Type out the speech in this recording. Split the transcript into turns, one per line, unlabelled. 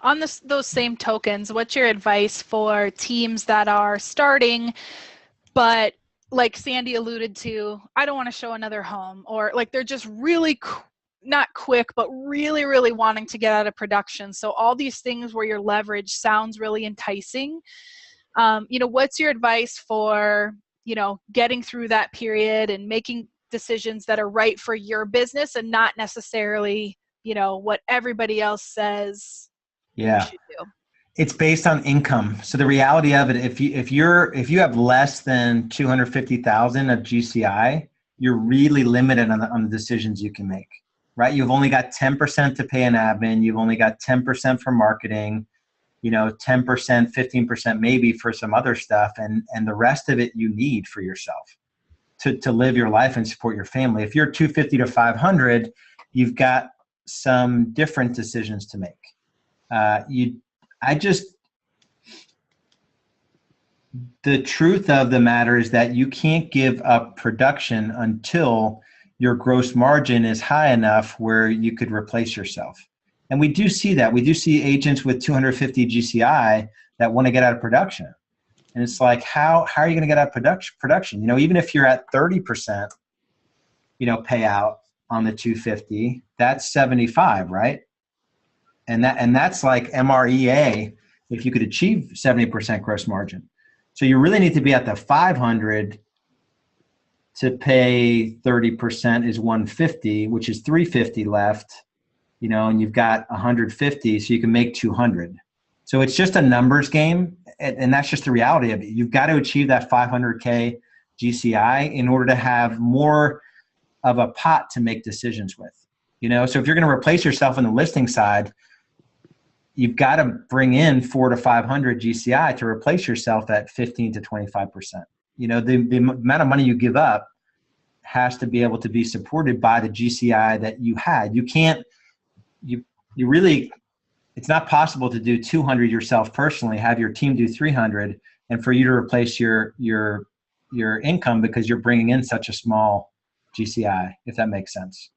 On those same tokens, what's your advice for teams that are starting, but like Sandy alluded to, I don't want to show another home, or like they're just really not quick, but really, really wanting to get out of production. So all these things where your leverage sounds really enticing. What's your advice for, getting through that period and making decisions that are right for your business and not necessarily, what everybody else says you
Yeah.
should do?
It's based on income. So the reality of it, if you have less than 250,000 of GCI, you're really limited on the decisions you can make, right? You've only got 10% to pay an admin. You've only got 10% for marketing, 10%, 15% maybe for some other stuff. And the rest of it you need for yourself to live your life and support your family. If you're 250 to 500, you've got some different decisions to make. The truth of the matter is that you can't give up production until your gross margin is high enough where you could replace yourself. And we do see that. We do see agents with 250 GCI that want to get out of production. And it's like, how are you going to get out of production? Even if you're at 30%, payout on the 250, that's 75, right? And that's like MREA if you could achieve 70% gross margin. So you really need to be at the 500 to pay 30% is 150, which is 350 left, and you've got 150, so you can make 200. So it's just a numbers game, and that's just the reality of it. You've got to achieve that 500K GCI in order to have more of a pot to make decisions with. So if you're going to replace yourself on the listing side, you've got to bring in 400 to 500 GCI to replace yourself at 15 to 25%. The amount of money you give up has to be able to be supported by the GCI that you had. You can't, you really, it's not possible to do 200 yourself personally, have your team do 300, and for you to replace your income because you're bringing in such a small GCI, if that makes sense.